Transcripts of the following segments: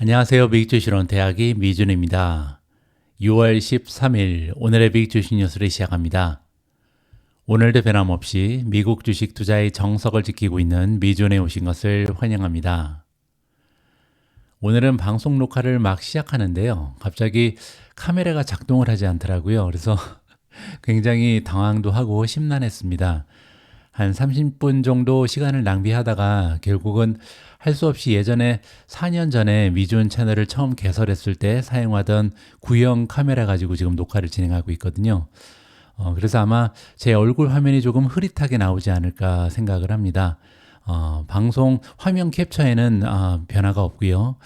안녕하세요. 미국주식론 대학의 미준입니다. 6월 13일 오늘의 미국주식 뉴스를 시작합니다. 오늘도 변함없이 미국 주식 투자의 정석을 지키고 있는 미준에 오신 것을 환영합니다. 오늘은 방송 녹화를 막 시작하는데요. 갑자기 카메라가 작동을 하지 않더라고요. 그래서 굉장히 당황도 하고 심란했습니다. 한 30분 정도 시간을 낭비하다가 결국은 할 수 없이 예전에 4년 전에 미준 채널을 처음 개설했을 때 사용하던 구형 카메라 가지고 지금 녹화를 진행하고 있거든요. 그래서 아마 제 얼굴 화면이 조금 흐릿하게 나오지 않을까 생각을 합니다. 방송 화면 캡처에는 변화가 없고요.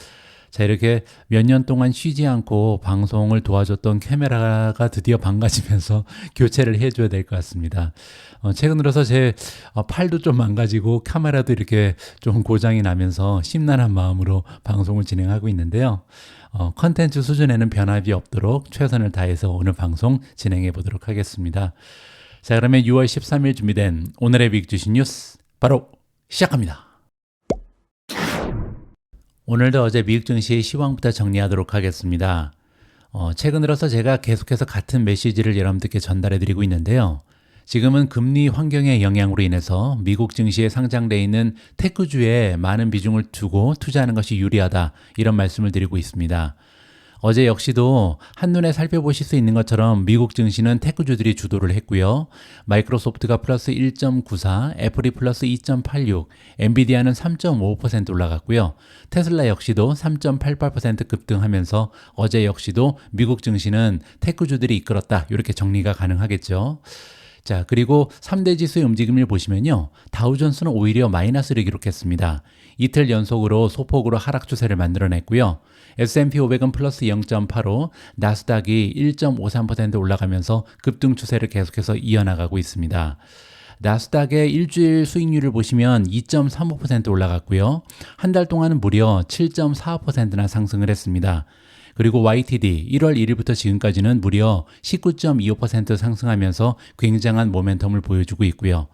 자, 이렇게 몇 년 동안 쉬지 않고 방송을 도와줬던 카메라가 드디어 망가지면서 교체를 해줘야 될 것 같습니다. 최근 들어서 제 팔도 좀 망가지고 카메라도 이렇게 좀 고장이 나면서 심란한 마음으로 방송을 진행하고 있는데요. 컨텐츠 수준에는 변함이 없도록 최선을 다해서 오늘 방송 진행해 보도록 하겠습니다. 자, 그러면 6월 13일 준비된 오늘의 미국 주식 뉴스 바로 시작합니다. 오늘도 어제 미국 증시의 시황부터 정리하도록 하겠습니다. 최근 들어서 제가 계속해서 같은 메시지를 여러분들께 전달해 드리고 있는데요. 지금은 금리 환경의 영향으로 인해서 미국 증시에 상장되어 있는 테크주에 많은 비중을 두고 투자하는 것이 유리하다, 이런 말씀을 드리고 있습니다. 어제 역시도 한눈에 살펴보실 수 있는 것처럼 미국 증시는 테크주들이 주도를 했고요. 마이크로소프트가 플러스 1.94, 애플이 플러스 2.86, 엔비디아는 3.5% 올라갔고요. 테슬라 역시도 3.88% 급등하면서 어제 역시도 미국 증시는 테크주들이 이끌었다, 이렇게 정리가 가능하겠죠. 자, 그리고 3대 지수의 움직임을 보시면요. 다우존스는 오히려 마이너스를 기록했습니다. 이틀 연속으로 소폭으로 하락 추세를 만들어냈고요. S&P 500은 플러스 0.85, 나스닥이 1.53% 올라가면서 급등 추세를 계속해서 이어나가고 있습니다. 나스닥의 일주일 수익률을 보시면 2.35% 올라갔고요. 한 달 동안은 무려 7.45%나 상승을 했습니다. 그리고 YTD 1월 1일부터 지금까지는 무려 19.25% 상승하면서 굉장한 모멘텀을 보여주고 있고요.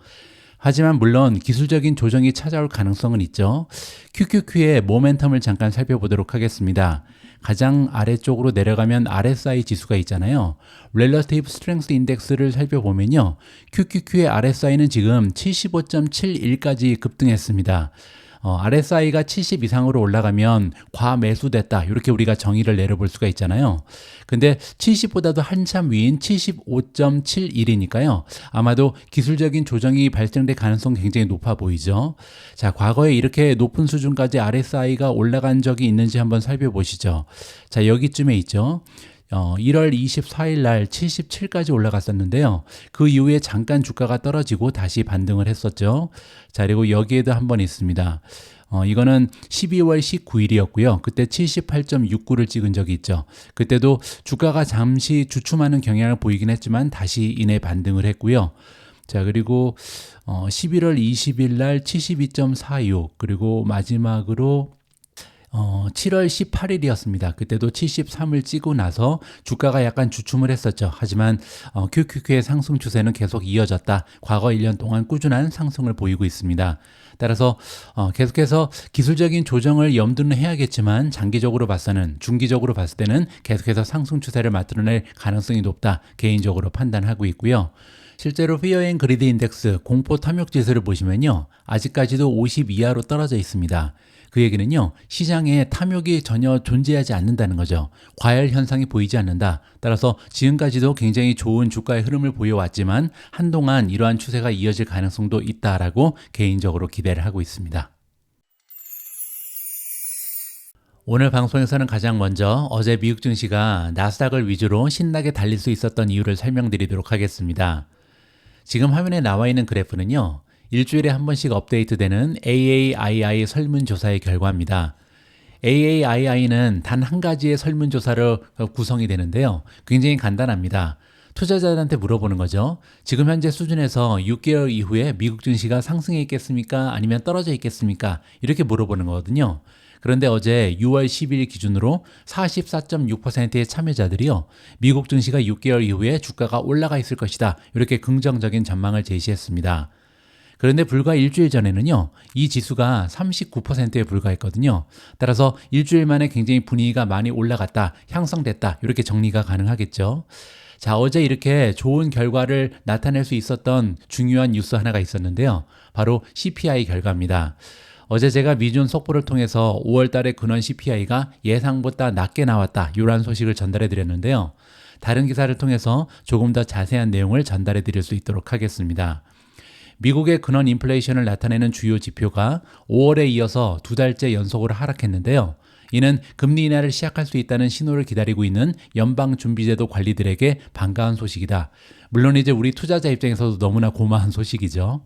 하지만 물론 기술적인 조정이 찾아올 가능성은 있죠. QQQ의 모멘텀을 잠깐 살펴보도록 하겠습니다. 가장 아래쪽으로 내려가면 RSI 지수가 있잖아요. Relative Strength Index를 살펴보면요. QQQ의 RSI는 지금 75.71까지 급등했습니다. RSI가 70 이상으로 올라가면 과매수됐다, 이렇게 우리가 정의를 내려볼 수가 있잖아요. 근데 70보다도 한참 위인 75.71이니까요. 아마도 기술적인 조정이 발생될 가능성이 굉장히 높아 보이죠. 자, 과거에 이렇게 높은 수준까지 RSI가 올라간 적이 있는지 한번 살펴보시죠. 자, 여기쯤에 있죠. 1월 24일 날 77까지 올라갔었는데요. 그 이후에 잠깐 주가가 떨어지고 다시 반등을 했었죠. 자, 그리고 여기에도 한번 있습니다. 이거는 12월 19일이었고요. 그때 78.69를 찍은 적이 있죠. 그때도 주가가 잠시 주춤하는 경향을 보이긴 했지만 다시 이내 반등을 했고요. 자, 그리고 11월 20일 날 72.46, 그리고 마지막으로 7월 18일이었습니다. 그때도 73을 찍고 나서 주가가 약간 주춤을 했었죠. 하지만 QQQ의 상승 추세는 계속 이어졌다. 과거 1년 동안 꾸준한 상승을 보이고 있습니다. 따라서 계속해서 기술적인 조정을 염두는 해야겠지만 장기적으로 봐서는, 중기적으로 봤을 때는 계속해서 상승 추세를 만들어낼 가능성이 높다, 개인적으로 판단하고 있고요. 실제로 Fear and Greed 인덱스 공포 탐욕 지수를 보시면요. 아직까지도 50 이하로 떨어져 있습니다. 그 얘기는요, 시장에 탐욕이 전혀 존재하지 않는다는 거죠. 과열 현상이 보이지 않는다. 따라서 지금까지도 굉장히 좋은 주가의 흐름을 보여왔지만 한동안 이러한 추세가 이어질 가능성도 있다라고 개인적으로 기대를 하고 있습니다. 오늘 방송에서는 가장 먼저 어제 미국 증시가 나스닥을 위주로 신나게 달릴 수 있었던 이유를 설명드리도록 하겠습니다. 지금 화면에 나와 있는 그래프는요, 일주일에 한 번씩 업데이트되는 AAII 설문조사의 결과입니다. AAII는 단 한 가지의 설문조사로 구성이 되는데요. 굉장히 간단합니다. 투자자들한테 물어보는 거죠. 지금 현재 수준에서 6개월 이후에 미국 증시가 상승해 있겠습니까? 아니면 떨어져 있겠습니까? 이렇게 물어보는 거거든요. 그런데 어제 6월 10일 기준으로 44.6%의 참여자들이요, 미국 증시가 6개월 이후에 주가가 올라가 있을 것이다, 이렇게 긍정적인 전망을 제시했습니다. 그런데 불과 일주일 전에는요, 이 지수가 39%에 불과했거든요. 따라서 일주일 만에 굉장히 분위기가 많이 올라갔다, 향상됐다, 이렇게 정리가 가능하겠죠. 자, 어제 이렇게 좋은 결과를 나타낼 수 있었던 중요한 뉴스 하나가 있었는데요. 바로 CPI 결과입니다. 어제 제가 미준 속보를 통해서 5월 달에 근원 CPI가 예상보다 낮게 나왔다, 이러한 소식을 전달해 드렸는데요. 다른 기사를 통해서 조금 더 자세한 내용을 전달해 드릴 수 있도록 하겠습니다. 미국의 근원 인플레이션을 나타내는 주요 지표가 5월에 이어서 두 달째 연속으로 하락했는데요. 이는 금리 인하를 시작할 수 있다는 신호를 기다리고 있는 연방준비제도 관리들에게 반가운 소식이다. 물론 이제 우리 투자자 입장에서도 너무나 고마운 소식이죠.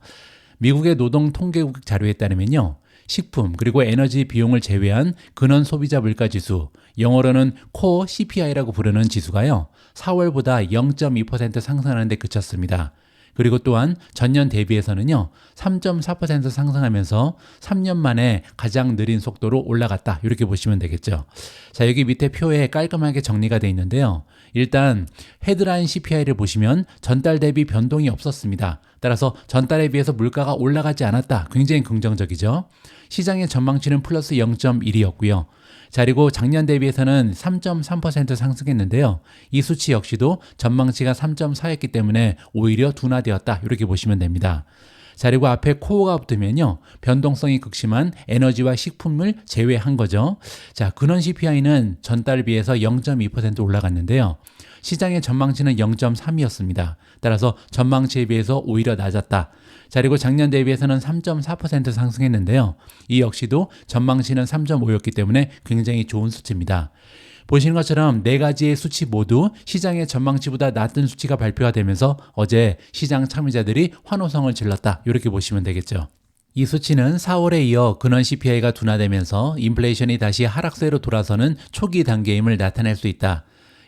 미국의 노동통계국 자료에 따르면요, 식품 그리고 에너지 비용을 제외한 근원 소비자 물가지수, 영어로는 코어 CPI라고 부르는 지수가요, 4월보다 0.2% 상승하는 데 그쳤습니다. 그리고 또한 전년 대비해서는요, 3.4% 상승하면서 3년 만에 가장 느린 속도로 올라갔다, 이렇게 보시면 되겠죠. 자, 여기 밑에 표에 깔끔하게 정리가 되어 있는데요. 일단 헤드라인 CPI를 보시면 전달 대비 변동이 없었습니다. 따라서 전달에 비해서 물가가 올라가지 않았다. 굉장히 긍정적이죠. 시장의 전망치는 플러스 0.1이었고요. 자, 그리고 작년 대비해서는 3.3% 상승했는데요. 이 수치 역시도 전망치가 3.4였기 때문에 오히려 둔화되었다, 이렇게 보시면 됩니다. 자, 그리고 앞에 코어가 붙으면요, 변동성이 극심한 에너지와 식품을 제외한 거죠. 자, 근원 CPI는 전달에 비해서 0.2% 올라갔는데요. 시장의 전망치는 0.3이었습니다. 따라서 전망치에 비해서 오히려 낮았다. 자, 그리고 작년 대비해서는 3.4% 상승했는데요. 이 역시도 전망치는 3.5였기 때문에 굉장히 좋은 수치입니다. 보시는 것처럼 네 가지의 수치 모두 시장의 전망치보다 낮은 수치가 발표가 되면서 어제 시장 참여자들이 환호성을 질렀다, 이렇게 보시면 되겠죠. 이 수치는 4월에 이어 근원 CPI가 둔화되면서 인플레이션이 다시 하락세로 돌아서는 초기 단계임을 나타낼 수 있다.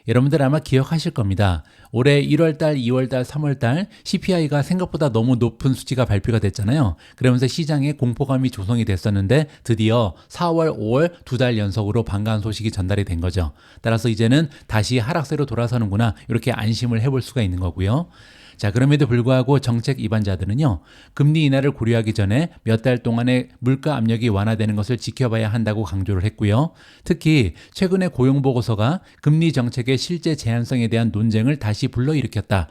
여러분들 아마 기억하실 겁니다. 올해 1월달, 2월달, 3월달 CPI가 생각보다 너무 높은 수치가 발표가 됐잖아요. 그러면서 시장에 공포감이 조성이 됐었는데 드디어 4월, 5월 두 달 연속으로 반가운 소식이 전달이 된 거죠. 따라서 이제는 다시 하락세로 돌아서는구나, 이렇게 안심을 해볼 수가 있는 거고요. 자, 그럼에도 불구하고 정책 입안자들은요, 금리 인하를 고려하기 전에 몇 달 동안의 물가 압력이 완화되는 것을 지켜봐야 한다고 강조를 했고요. 특히 최근의 고용보고서가 금리 정책의 실제 제한성에 대한 논쟁을 다시 불러일으켰다.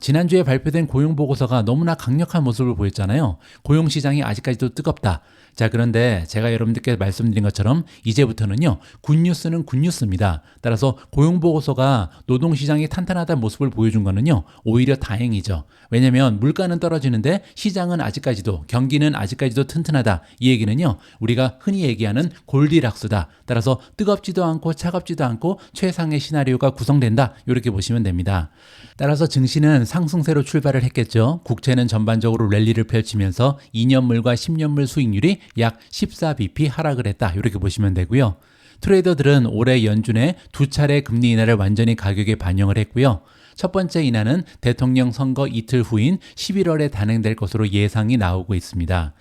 지난주에 발표된 고용보고서가 너무나 강력한 모습을 보였잖아요. 고용시장이 아직까지도 뜨겁다. 자, 그런데 제가 여러분들께 말씀드린 것처럼 이제부터는요, 굿뉴스는 굿뉴스입니다. 따라서 고용보고서가 노동시장이 탄탄하다는 모습을 보여준 거는요, 오히려 다행이죠. 왜냐하면 물가는 떨어지는데 시장은 아직까지도, 경기는 아직까지도 튼튼하다. 이 얘기는요, 우리가 흔히 얘기하는 골디락스다. 따라서 뜨겁지도 않고 차갑지도 않고 최상의 시나리오가 구성된다, 이렇게 보시면 됩니다. 따라서 증시는 상승세로 출발을 했겠죠. 국채는 전반적으로 랠리를 펼치면서 2년물과 10년물 수익률이 약 14bp 하락을 했다, 이렇게 보시면 되고요. 트레이더들은 올해 연준의 두 차례 금리 인하를 완전히 가격에 반영을 했고요. 첫 번째 인하는 대통령 선거 이틀 후인 11월에 단행될 것으로 예상이 나오고 있습니다.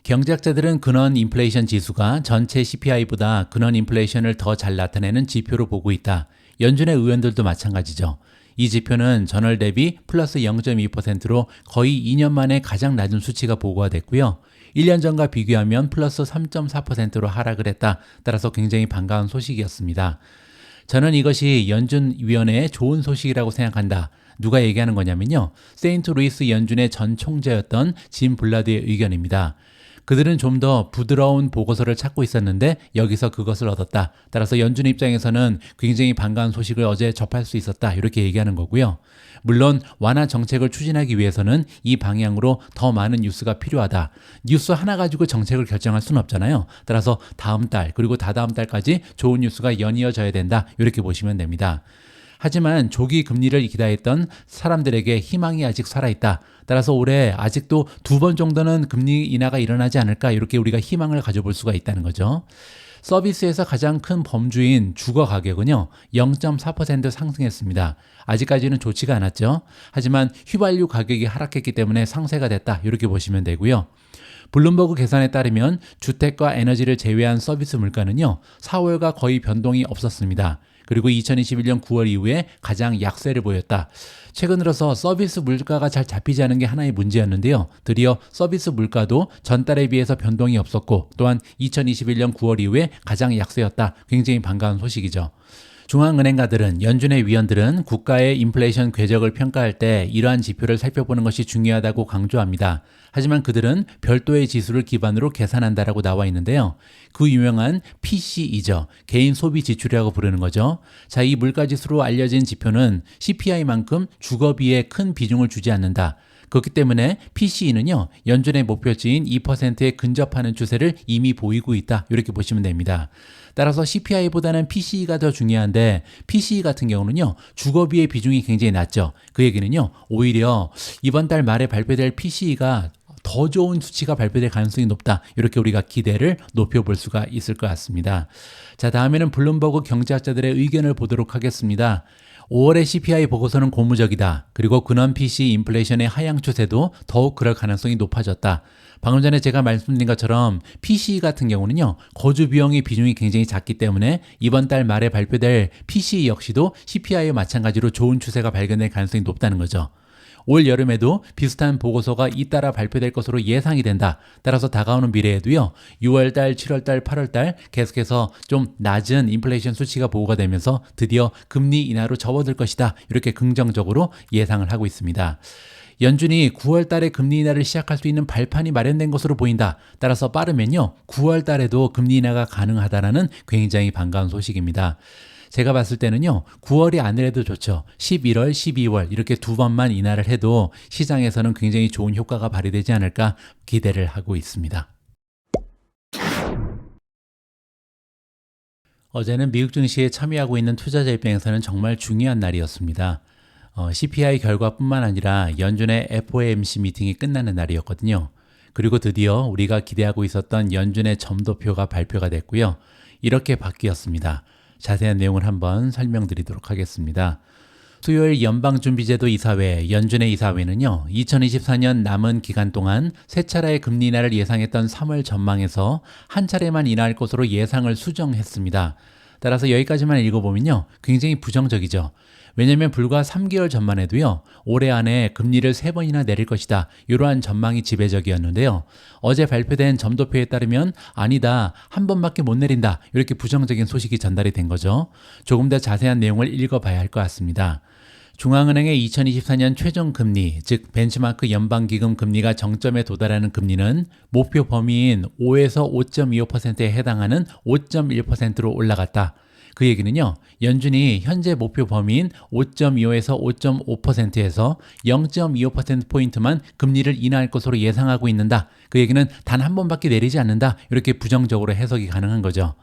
경제학자들은 근원 인플레이션 지수가 전체 CPI보다 근원 인플레이션을 더 잘 나타내는 지표로 보고 있다. 연준의 의원들도 마찬가지죠. 이 지표는 전월 대비 플러스 0.2%로 거의 2년 만에 가장 낮은 수치가 보고가 됐고요. 1년 전과 비교하면 플러스 3.4%로 하락을 했다. 따라서 굉장히 반가운 소식이었습니다. 저는 이것이 연준위원회의 좋은 소식이라고 생각한다. 누가 얘기하는 거냐면요, 세인트루이스 연준의 전 총재였던 짐 블라드의 의견입니다. 그들은 좀 더 부드러운 보고서를 찾고 있었는데 여기서 그것을 얻었다. 따라서 연준 입장에서는 굉장히 반가운 소식을 어제 접할 수 있었다, 이렇게 얘기하는 거고요. 물론 완화 정책을 추진하기 위해서는 이 방향으로 더 많은 뉴스가 필요하다. 뉴스 하나 가지고 정책을 결정할 수는 없잖아요. 따라서 다음 달 그리고 다다음 달까지 좋은 뉴스가 연이어져야 된다, 이렇게 보시면 됩니다. 하지만 조기 금리를 기다렸던 사람들에게 희망이 아직 살아있다. 따라서 올해 아직도 2번 정도는 금리 인하가 일어나지 않을까, 이렇게 우리가 희망을 가져볼 수가 있다는 거죠. 서비스에서 가장 큰 범주인 주거 가격은요, 0.4% 상승했습니다. 아직까지는 좋지가 않았죠. 하지만 휘발유 가격이 하락했기 때문에 상쇄가 됐다, 이렇게 보시면 되고요. 블룸버그 계산에 따르면 주택과 에너지를 제외한 서비스 물가는요, 4월과 거의 변동이 없었습니다. 그리고 2021년 9월 이후에 가장 약세를 보였다. 최근 들어서 서비스 물가가 잘 잡히지 않은 게 하나의 문제였는데요. 드디어 서비스 물가도 전달에 비해서 변동이 없었고 또한 2021년 9월 이후에 가장 약세였다. 굉장히 반가운 소식이죠. 중앙은행가들은 연준의 위원들은 국가의 인플레이션 궤적을 평가할 때 이러한 지표를 살펴보는 것이 중요하다고 강조합니다. 하지만 그들은 별도의 지수를 기반으로 계산한다라고 나와 있는데요. 그 유명한 PCE죠. 개인 소비 지출이라고 부르는 거죠. 자, 이 물가지수로 알려진 지표는 CPI만큼 주거비에 큰 비중을 주지 않는다. 그렇기 때문에 PCE는요, 연준의 목표치인 2%에 근접하는 추세를 이미 보이고 있다. 이렇게 보시면 됩니다. 따라서 CPI보다는 PCE가 더 중요한데 PCE 같은 경우는요, 주거비의 비중이 굉장히 낮죠. 그 얘기는요, 오히려 이번 달 말에 발표될 PCE가 더 좋은 수치가 발표될 가능성이 높다. 이렇게 우리가 기대를 높여볼 수가 있을 것 같습니다. 자, 다음에는 블룸버그 경제학자들의 의견을 보도록 하겠습니다. 5월의 CPI 보고서는 고무적이다. 그리고 근원 PC 인플레이션의 하향 추세도 더욱 그럴 가능성이 높아졌다. 방금 전에 제가 말씀드린 것처럼 PCE 같은 경우는요, 거주 비용의 비중이 굉장히 작기 때문에 이번 달 말에 발표될 PCE 역시도 CPI와 마찬가지로 좋은 추세가 발견될 가능성이 높다는 거죠. 올 여름에도 비슷한 보고서가 잇따라 발표될 것으로 예상이 된다. 따라서 다가오는 미래에도요, 6월달, 7월달, 8월달 계속해서 좀 낮은 인플레이션 수치가 보고가 되면서 드디어 금리 인하로 접어들 것이다. 이렇게 긍정적으로 예상을 하고 있습니다. 연준이 9월 달에 금리 인하를 시작할 수 있는 발판이 마련된 것으로 보인다. 따라서 빠르면요, 9월 달에도 금리 인하가 가능하다라는 굉장히 반가운 소식입니다. 제가 봤을 때는요, 9월이 아니라도 좋죠. 11월, 12월 이렇게 두 번만 인하를 해도 시장에서는 굉장히 좋은 효과가 발휘되지 않을까 기대를 하고 있습니다. 어제는 미국 증시에 참여하고 있는 투자자 입장에서는 정말 중요한 날이었습니다. CPI 결과뿐만 아니라 연준의 FOMC 미팅이 끝나는 날이었거든요. 그리고 드디어 우리가 기대하고 있었던 연준의 점도표가 발표가 됐고요. 이렇게 바뀌었습니다. 자세한 내용을 한번 설명드리도록 하겠습니다. 수요일 연방준비제도 이사회, 연준의 이사회는요, 2024년 남은 기간 동안 세 차례의 금리 인하를 예상했던 3월 전망에서 한 차례만 인하할 것으로 예상을 수정했습니다. 따라서 여기까지만 읽어보면요, 굉장히 부정적이죠. 왜냐하면 불과 3개월 전만 해도요, 올해 안에 금리를 3번이나 내릴 것이다. 이러한 전망이 지배적이었는데요. 어제 발표된 점도표에 따르면 아니다, 한 번밖에 못 내린다. 이렇게 부정적인 소식이 전달이 된 거죠. 조금 더 자세한 내용을 읽어봐야 할 것 같습니다. 중앙은행의 2024년 최종 금리, 즉 벤치마크 연방기금 금리가 정점에 도달하는 금리는 목표 범위인 5에서 5.25%에 해당하는 5.1%로 올라갔다. 그 얘기는요, 연준이 현재 목표 범위인 5.25에서 5.5%에서 0.25%포인트만 금리를 인하할 것으로 예상하고 있는다. 그 얘기는 단 한 번밖에 내리지 않는다. 이렇게 부정적으로 해석이 가능한 거죠.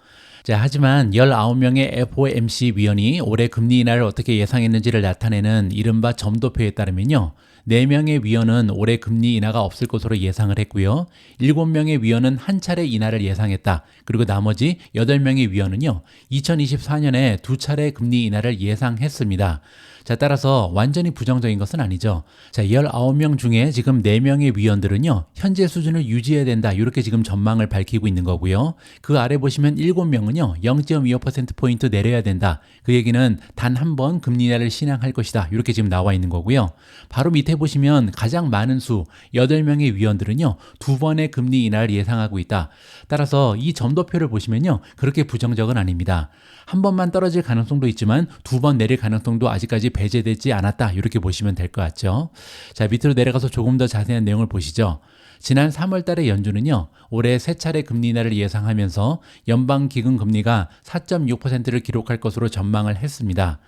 자, 하지만 19명의 FOMC 위원이 올해 금리 인하를 어떻게 예상했는지를 나타내는 이른바 점도표에 따르면요, 4명의 위원은 올해 금리 인하가 없을 것으로 예상을 했고요. 7명의 위원은 한 차례 인하를 예상했다. 그리고 나머지 8명의 위원은요, 2024년에 2차례 금리 인하를 예상했습니다. 자, 따라서 완전히 부정적인 것은 아니죠. 자, 19명 중에 지금 4명의 위원들은요, 현재 수준을 유지해야 된다. 이렇게 지금 전망을 밝히고 있는 거고요. 그 아래 보시면 7명은요, 0.25%포인트 내려야 된다. 그 얘기는 단 한 번 금리 인하를 신앙할 것이다. 이렇게 지금 나와 있는 거고요. 바로 밑에 보시면 가장 많은 수, 8명의 위원들은요, 2번의 금리 인하를 예상하고 있다. 따라서 이 점도표를 보시면요, 그렇게 부정적은 아닙니다. 한 번만 떨어질 가능성도 있지만 2번 내릴 가능성도 아직까지 배제되지 않았다. 이렇게 보시면 될 것 같죠. 자, 밑으로 내려가서 조금 더 자세한 내용을 보시죠. 지난 3월 달에 연준은요, 올해 세 차례 금리 인하를 예상하면서 연방기금 금리가 4.6%를 기록할 것으로 전망을 했습니다.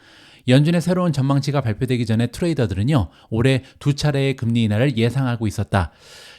연준의 새로운 전망치가 발표되기 전에 트레이더들은요, 올해 2차례의 금리 인하를 예상하고 있었다.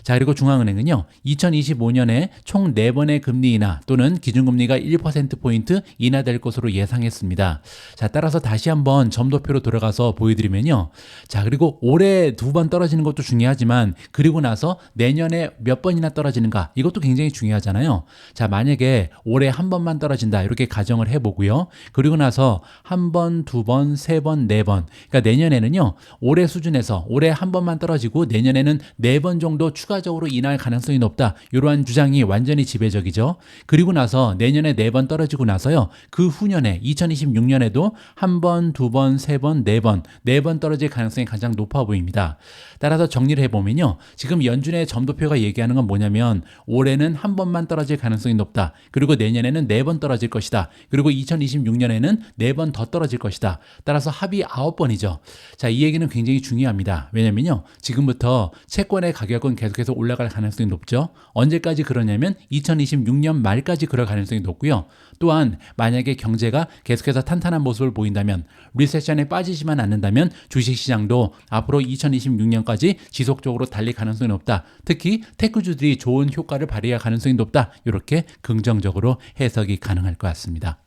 자, 그리고 중앙은행은요, 2025년에 총 4번의 금리 인하 또는 기준금리가 1%포인트 인하될 것으로 예상했습니다. 자, 따라서 다시 한번 점도표로 돌아가서 보여드리면요. 자, 그리고 올해 2번 떨어지는 것도 중요하지만 그리고 나서 내년에 몇 번이나 떨어지는가, 이것도 굉장히 중요하잖아요. 자, 만약에 올해 한 번만 떨어진다, 이렇게 가정을 해보고요. 그리고 나서 한 번, 2번, 3번, 4번. 그러니까 내년에는요, 올해 수준에서 올해 한 번만 떨어지고 내년에는 4번 정도 추가 추가적으로 인할 가능성이 높다. 이러한 주장이 완전히 지배적이죠. 그리고 나서 내년에 4번 떨어지고 나서요. 그 후년에 2026년에도 한 번, 두 번, 세 번, 네 번 떨어질 가능성이 가장 높아 보입니다. 따라서 정리를 해보면요. 지금 연준의 점도표가 얘기하는 건 뭐냐면 올해는 한 번만 떨어질 가능성이 높다. 그리고 내년에는 4번 떨어질 것이다. 그리고 2026년에는 4번 더 떨어질 것이다. 따라서 합이 9번이죠. 자, 이 얘기는 굉장히 중요합니다. 왜냐면요. 지금부터 채권의 가격은 계속해서 올라갈 가능성이 높죠. 언제까지 그러냐면 2026년 말까지 그럴 가능성이 높고요. 또한 만약에 경제가 계속해서 탄탄한 모습을 보인다면 리세션에 빠지지만 않는다면 주식시장도 앞으로 2026년까지 지속적으로 달릴 가능성이 높다. 특히 테크주들이 좋은 효과를 발휘할 가능성이 높다. 이렇게 긍정적으로 해석이 가능할 것 같습니다.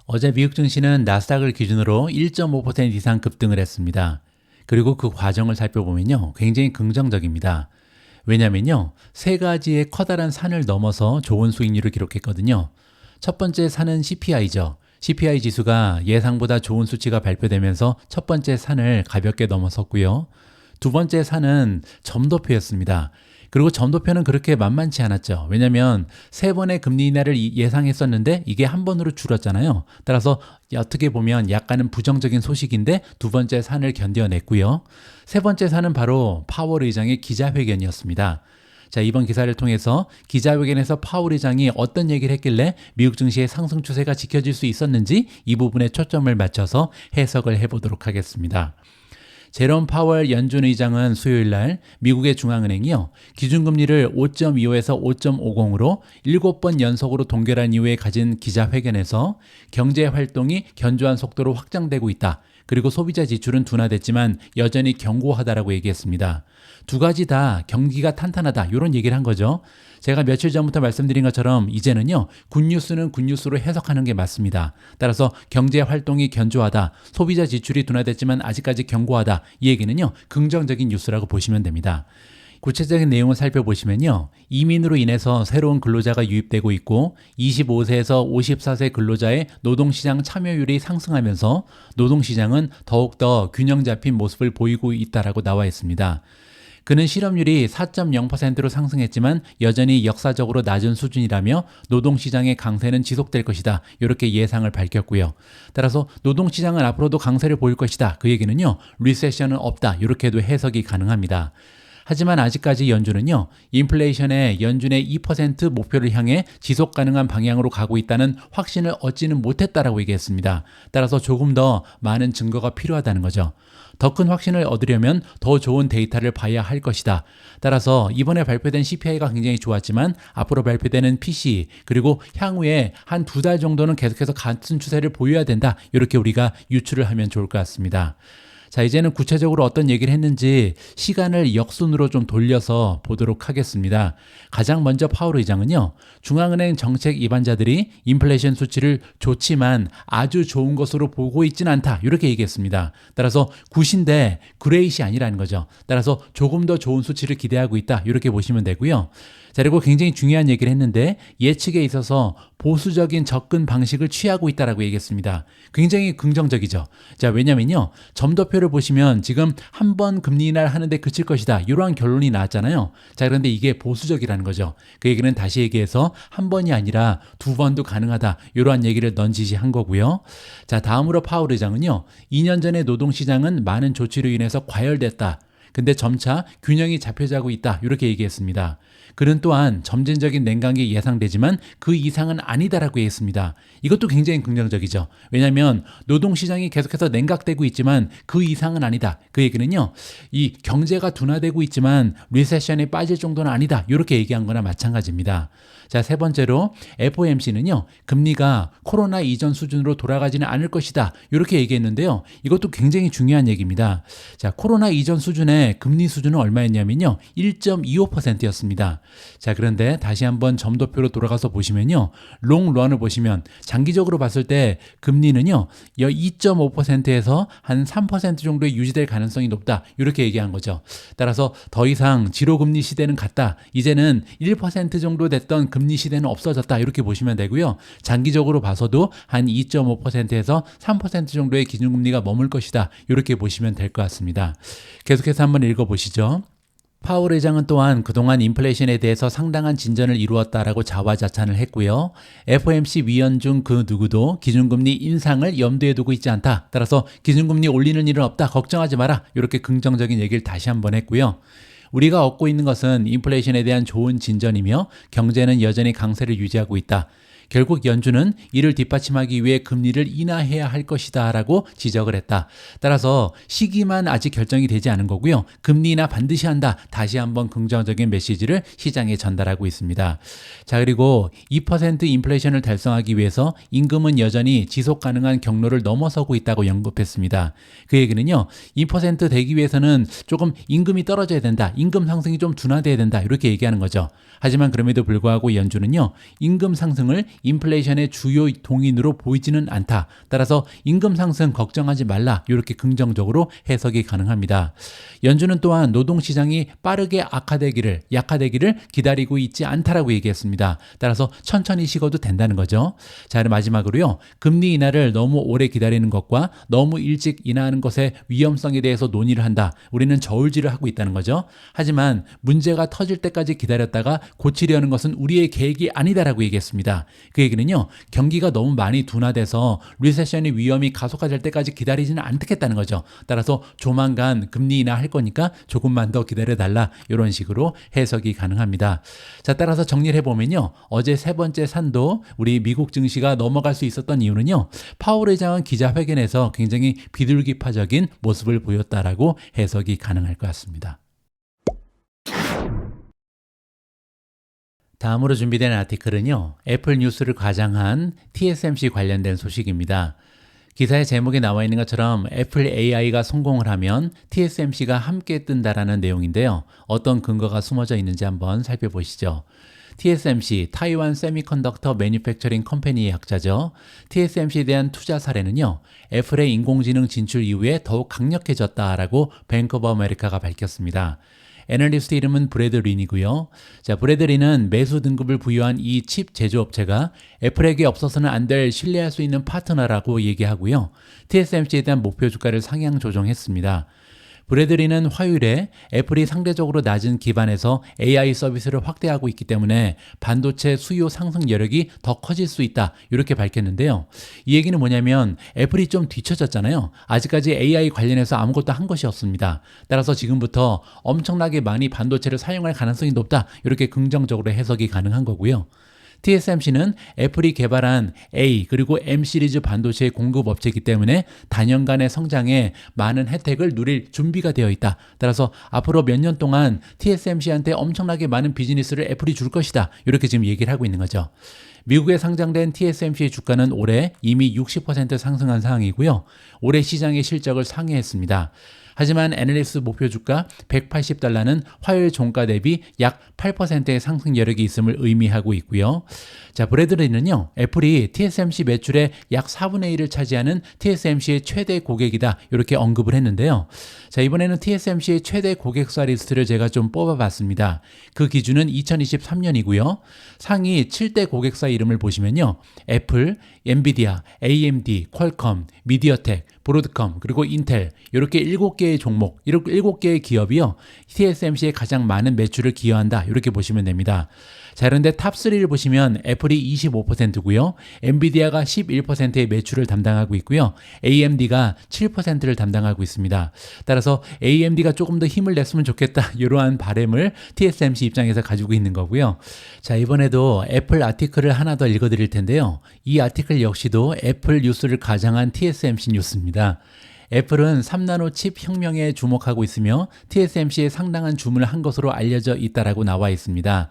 어제 미국 증시는 나스닥을 기준으로 1.5% 이상 급등을 했습니다. 그리고 그 과정을 살펴보면요. 굉장히 긍정적입니다. 왜냐면요. 세 가지의 커다란 산을 넘어서 좋은 수익률을 기록했거든요. 첫 번째 산은 CPI죠. CPI 지수가 예상보다 좋은 수치가 발표되면서 첫 번째 산을 가볍게 넘어섰고요. 두 번째 산은 점도표였습니다. 그리고 점도표는 그렇게 만만치 않았죠. 왜냐하면 3번의 금리 인하를 예상했었는데 이게 한 번으로 줄었잖아요. 따라서 어떻게 보면 약간은 부정적인 소식인데 두 번째 산을 견뎌냈고요. 세 번째 산은 바로 파월 의장의 기자회견이었습니다. 자, 이번 기사를 통해서 기자회견에서 파월 의장이 어떤 얘기를 했길래 미국 증시의 상승 추세가 지켜질 수 있었는지 이 부분에 초점을 맞춰서 해석을 해보도록 하겠습니다. 제롬 파월 연준 의장은 수요일 날 미국의 중앙은행이요. 기준금리를 5.25에서 5.50으로 7번 연속으로 동결한 이후에 가진 기자회견에서 경제 활동이 견조한 속도로 확장되고 있다. 그리고 소비자 지출은 둔화됐지만 여전히 견고하다라고 얘기했습니다. 두 가지 다 경기가 탄탄하다 이런 얘기를 한 거죠. 제가 며칠 전부터 말씀드린 것처럼 이제는요. 굿뉴스는 굿뉴스로 해석하는 게 맞습니다. 따라서 경제 활동이 견조하다. 소비자 지출이 둔화됐지만 아직까지 견고하다. 이 얘기는요. 긍정적인 뉴스라고 보시면 됩니다. 구체적인 내용을 살펴보시면요. 이민으로 인해서 새로운 근로자가 유입되고 있고 25세에서 54세 근로자의 노동시장 참여율이 상승하면서 노동시장은 더욱더 균형 잡힌 모습을 보이고 있다라고 나와 있습니다. 그는 실업률이 4.0%로 상승했지만 여전히 역사적으로 낮은 수준이라며 노동시장의 강세는 지속될 것이다. 이렇게 예상을 밝혔고요. 따라서 노동시장은 앞으로도 강세를 보일 것이다. 그 얘기는요. 리세션은 없다. 이렇게도 해석이 가능합니다. 하지만 아직까지 연준은요. 인플레이션의 연준의 2% 목표를 향해 지속 가능한 방향으로 가고 있다는 확신을 얻지는 못했다라고 얘기했습니다. 따라서 조금 더 많은 증거가 필요하다는 거죠. 더 큰 확신을 얻으려면 더 좋은 데이터를 봐야 할 것이다. 따라서 이번에 발표된 CPI가 굉장히 좋았지만 앞으로 발표되는 PCE 그리고 향후에 한 2달 정도는 계속해서 같은 추세를 보여야 된다. 이렇게 우리가 유추를 하면 좋을 것 같습니다. 자, 이제는 구체적으로 어떤 얘기를 했는지 시간을 역순으로 좀 돌려서 보도록 하겠습니다. 가장 먼저 파월 의장은요. 중앙은행 정책 입안자들이 인플레이션 수치를 좋지만 아주 좋은 것으로 보고 있지는 않다. 이렇게 얘기했습니다. 따라서 굿인데 그레이시 아니라는 거죠. 따라서 조금 더 좋은 수치를 기대하고 있다. 이렇게 보시면 되고요. 자, 그리고 굉장히 중요한 얘기를 했는데 예측에 있어서 보수적인 접근 방식을 취하고 있다라고 얘기했습니다. 굉장히 긍정적이죠. 자, 왜냐면요. 점도표를 보시면 지금 한 번 금리 인하를 하는데 그칠 것이다. 이러한 결론이 나왔잖아요. 자, 그런데 이게 보수적이라는 거죠. 그 얘기는 다시 얘기해서 한 번이 아니라 2번도 가능하다. 이러한 얘기를 넌지시한 거고요. 자, 다음으로 파월 의장은요. 2년 전에 노동시장은 많은 조치로 인해서 과열됐다. 근데 점차 균형이 잡혀가고 있다. 이렇게 얘기했습니다. 그는 또한 점진적인 냉각이 예상되지만 그 이상은 아니다라고 했습니다. 이것도 굉장히 긍정적이죠. 왜냐하면 노동시장이 계속해서 냉각되고 있지만 그 이상은 아니다. 그 얘기는요. 이 경제가 둔화되고 있지만 리세션에 빠질 정도는 아니다. 이렇게 얘기한 거나 마찬가지입니다. 자, 세 번째로 FOMC는요. 금리가 코로나 이전 수준으로 돌아가지는 않을 것이다. 이렇게 얘기했는데요. 이것도 굉장히 중요한 얘기입니다. 자, 코로나 이전 수준에 전에 금리 수준은 얼마였냐면요. 1.25%였습니다. 자, 그런데 다시 한번 점도표로 돌아가서 보시면요. 롱런을 보시면 장기적으로 봤을 때 금리는요. 2.5%에서 한 3% 정도에 유지될 가능성이 높다. 이렇게 얘기한 거죠. 따라서 더 이상 지로금리 시대는 갔다. 이제는 1% 정도 됐던 금리 시대는 없어졌다. 이렇게 보시면 되고요. 장기적으로 봐서도 한 2.5%에서 3% 정도의 기준금리가 머물 것이다. 이렇게 보시면 될 것 같습니다. 계속해서 한번 읽어보시죠. 파월 의장은 또한 그동안 인플레이션에 대해서 상당한 진전을 이루었다라고 자화자찬을 했고요. FOMC 위원 중 그 누구도 기준금리 인상을 염두에 두고 있지 않다. 따라서 기준금리 올리는 일은 없다. 걱정하지 마라. 이렇게 긍정적인 얘기를 다시 한번 했고요. 우리가 얻고 있는 것은 인플레이션에 대한 좋은 진전이며 경제는 여전히 강세를 유지하고 있다. 결국 연준은 이를 뒷받침하기 위해 금리를 인하해야 할 것이다 라고 지적을 했다. 따라서 시기만 아직 결정이 되지 않은 거고요. 금리 인하 반드시 한다. 다시 한번 긍정적인 메시지를 시장에 전달하고 있습니다. 자, 그리고 2% 인플레이션을 달성하기 위해서 임금은 여전히 지속 가능한 경로를 넘어서고 있다고 언급했습니다. 그 얘기는요. 2% 되기 위해서는 조금 임금이 떨어져야 된다. 임금 상승이 좀 둔화돼야 된다. 이렇게 얘기하는 거죠. 하지만 그럼에도 불구하고 연준은요. 임금 상승을 인플레이션의 주요 동인으로 보이지는 않다. 따라서 임금 상승 걱정하지 말라. 이렇게 긍정적으로 해석이 가능합니다. 연준은 또한 노동시장이 빠르게 약화되기를 기다리고 있지 않다라고 얘기했습니다. 따라서 천천히 식어도 된다는 거죠. 자, 마지막으로요. 금리 인하를 너무 오래 기다리는 것과 너무 일찍 인하하는 것의 위험성에 대해서 논의를 한다. 우리는 저울질을 하고 있다는 거죠. 하지만 문제가 터질 때까지 기다렸다가 고치려는 것은 우리의 계획이 아니다라고 얘기했습니다. 그 얘기는요. 경기가 너무 많이 둔화돼서 리세션의 위험이 가속화될 때까지 기다리지는 않겠다는 거죠. 따라서 조만간 금리 인하할 거니까 조금만 더 기다려달라. 이런 식으로 해석이 가능합니다. 자, 따라서 정리를 해보면요. 어제 세 번째 산도 우리 미국 증시가 넘어갈 수 있었던 이유는요. 파월 의장은 기자회견에서 굉장히 비둘기파적인 모습을 보였다라고 해석이 가능할 것 같습니다. 다음으로 준비된 아티클은요. 애플 뉴스를 과장한 TSMC 관련된 소식입니다. 기사의 제목에 나와 있는 것처럼 애플 AI가 성공을 하면 TSMC가 함께 뜬다라는 내용인데요. 어떤 근거가 숨어져 있는지 한번 살펴보시죠. TSMC, 타이완 세미컨덕터 매니팩처링 컴퍼니의 약자죠. TSMC에 대한 투자 사례는요. 애플의 인공지능 진출 이후에 더욱 강력해졌다라고 뱅크 오브 아메리카가 밝혔습니다. 애널리스트 이름은 브래드 린이고요. 자, 브래드 린은 매수 등급을 부여한 이 칩 제조업체가 애플에게 없어서는 안 될 신뢰할 수 있는 파트너라고 얘기하고요. TSMC에 대한 목표 주가를 상향 조정했습니다. 브래드 린은 화요일에 애플이 상대적으로 낮은 기반에서 AI 서비스를 확대하고 있기 때문에 반도체 수요 상승 여력이 더 커질 수 있다. 이렇게 밝혔는데요. 이 얘기는 뭐냐면 애플이 좀 뒤처졌잖아요. 아직까지 AI 관련해서 아무것도 한 것이 없습니다. 따라서 지금부터 엄청나게 많이 반도체를 사용할 가능성이 높다. 이렇게 긍정적으로 해석이 가능한 거고요. TSMC는 애플이 개발한 A 그리고 M 시리즈 반도체 공급 업체이기 때문에 단연간의 성장에 많은 혜택을 누릴 준비가 되어 있다. 따라서 앞으로 몇 년 동안 TSMC한테 엄청나게 많은 비즈니스를 애플이 줄 것이다. 이렇게 지금 얘기를 하고 있는 거죠. 미국에 상장된 TSMC의 주가는 올해 이미 60% 상승한 상황이고요. 올해 시장의 실적을 상회했습니다. 하지만 애널리스트 목표 주가 $180는 화요일 종가 대비 약 8%의 상승 여력이 있음을 의미하고 있고요. 자, 브래드 린은요. 애플이 TSMC 매출의 약 4분의 1을 차지하는 TSMC의 최대 고객이다. 이렇게 언급을 했는데요. 자, 이번에는 TSMC의 최대 고객사 리스트를 제가 좀 뽑아봤습니다. 그 기준은 2023년이고요. 상위 7대 고객사 이름을 보시면요. 애플, 엔비디아, AMD, 퀄컴, 미디어텍, 브로드컴, 그리고 인텔 이렇게 7개의 종목, 이렇게 7개의 기업이요. TSMC에 가장 많은 매출을 기여한다. 이렇게 보시면 됩니다. 자, 그런데 탑3를 보시면 애플이 25%고요. 엔비디아가 11%의 매출을 담당하고 있고요. AMD가 7%를 담당하고 있습니다. 따라서 AMD가 조금 더 힘을 냈으면 좋겠다. 이러한 바람을 TSMC 입장에서 가지고 있는 거고요. 자, 이번에도 애플 아티클을 하나 더 읽어드릴 텐데요. 이 아티클 역시도 애플 뉴스를 가장한 TSMC 뉴스입니다. 애플은 3나노 칩 혁명에 주목하고 있으며 TSMC에 상당한 주문을 한 것으로 알려져 있다라고 나와 있습니다.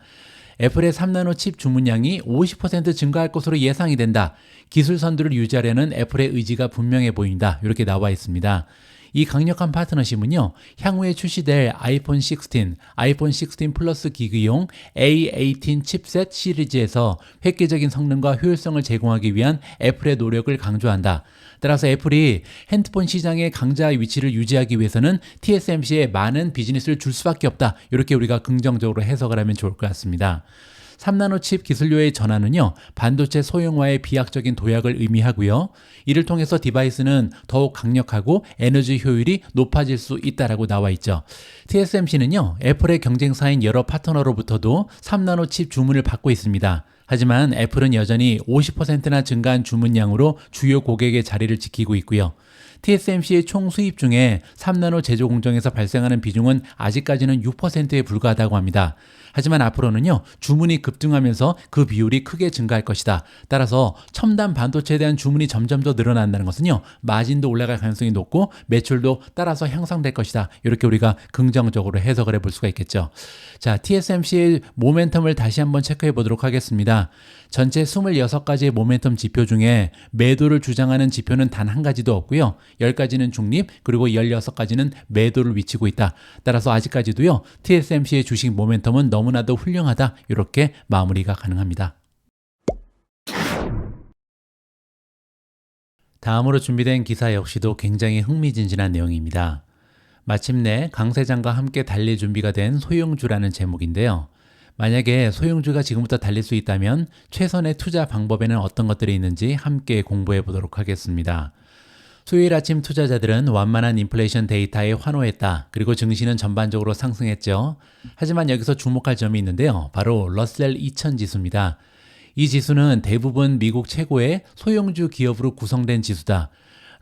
애플의 3나노 칩 주문량이 50% 증가할 것으로 예상이 된다. 기술 선두를 유지하려는 애플의 의지가 분명해 보인다. 이렇게 나와 있습니다. 이 강력한 파트너십은요, 향후에 출시될 아이폰 16, 아이폰 16 플러스 기기용 A18 칩셋 시리즈에서 획기적인 성능과 효율성을 제공하기 위한 애플의 노력을 강조한다. 따라서 애플이 핸드폰 시장의 강자 위치를 유지하기 위해서는 TSMC에 많은 비즈니스를 줄 수밖에 없다. 이렇게 우리가 긍정적으로 해석을 하면 좋을 것 같습니다. 3나노 칩 기술료의 전환은요, 반도체 소형화의 비약적인 도약을 의미하고요. 이를 통해서 디바이스는 더욱 강력하고 에너지 효율이 높아질 수 있다라고 나와 있죠. TSMC는요, 애플의 경쟁사인 여러 파트너로부터도 3나노 칩 주문을 받고 있습니다. 하지만 애플은 여전히 50%나 증가한 주문량으로 주요 고객의 자리를 지키고 있고요. TSMC의 총 수입 중에 3나노 제조 공정에서 발생하는 비중은 아직까지는 6%에 불과하다고 합니다. 하지만 앞으로는요, 주문이 급증하면서 그 비율이 크게 증가할 것이다. 따라서 첨단 반도체에 대한 주문이 점점 더 늘어난다는 것은요, 마진도 올라갈 가능성이 높고 매출도 따라서 향상될 것이다. 이렇게 우리가 긍정적으로 해석을 해볼 수가 있겠죠. 자, TSMC의 모멘텀을 다시 한번 체크해 보도록 하겠습니다. 전체 26가지의 모멘텀 지표 중에 매도를 주장하는 지표는 단 한 가지도 없고요. 10가지는 중립, 그리고 16가지는 매도를 위치고 있다. 따라서 아직까지도요, TSMC의 주식 모멘텀은 너무나도 훌륭하다. 이렇게 마무리가 가능합니다. 다음으로 준비된 기사 역시도 굉장히 흥미진진한 내용입니다. 마침내 강 세장과 함께 달릴 준비가 된 소형주라는 제목인데요. 만약에 소형주가 지금부터 달릴 수 있다면 최선의 투자 방법에는 어떤 것들이 있는지 함께 공부해 보도록 하겠습니다. 수요일 아침 투자자들은 완만한 인플레이션 데이터에 환호했다. 그리고 증시는 전반적으로 상승했죠. 하지만 여기서 주목할 점이 있는데요. 바로 러셀 2000 지수입니다. 이 지수는 대부분 미국 최고의 소형주 기업으로 구성된 지수다.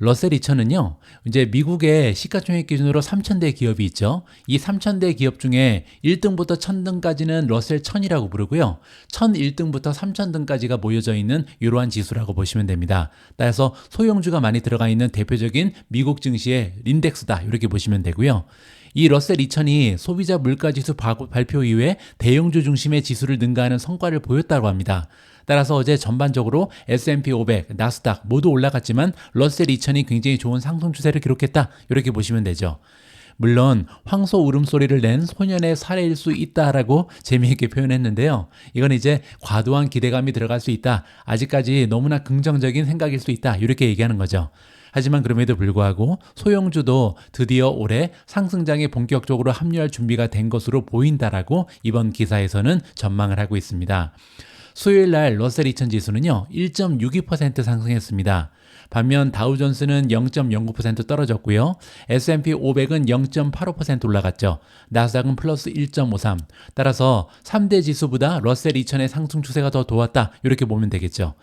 러셀 2000은요, 이제 미국의 시가총액 기준으로 3,000대 기업이 있죠. 이 3,000대 기업 중에 1등부터 1,000등까지는 러셀 1000이라고 부르고요. 1001등부터 3000등까지가 모여져 있는 이러한 지수라고 보시면 됩니다. 따라서 소형주가 많이 들어가 있는 대표적인 미국 증시의 인덱스다. 이렇게 보시면 되고요. 이 러셀 2000이 소비자 물가지수 발표 이후에 대형주 중심의 지수를 능가하는 성과를 보였다고 합니다. 따라서 어제 전반적으로 S&P 500, 나스닥 모두 올라갔지만 러셀 2000이 굉장히 좋은 상승 추세를 기록했다. 이렇게 보시면 되죠. 물론 황소 울음소리를 낸 소년의 사례일 수 있다라고 재미있게 표현했는데요. 이건 이제 과도한 기대감이 들어갈 수 있다. 아직까지 너무나 긍정적인 생각일 수 있다. 이렇게 얘기하는 거죠. 하지만 그럼에도 불구하고 소형주도 드디어 올해 상승장에 본격적으로 합류할 준비가 된 것으로 보인다라고 이번 기사에서는 전망을 하고 있습니다. 수요일 날 러셀 2000 지수는요, 1.62% 상승했습니다. 반면 다우존스는 0.09% 떨어졌고요. S&P 500은 0.85% 올라갔죠. 나스닥은 플러스 1.53. 따라서 3대 지수보다 러셀 2000의 상승 추세가 더 도왔다. 이렇게 보면 되겠죠.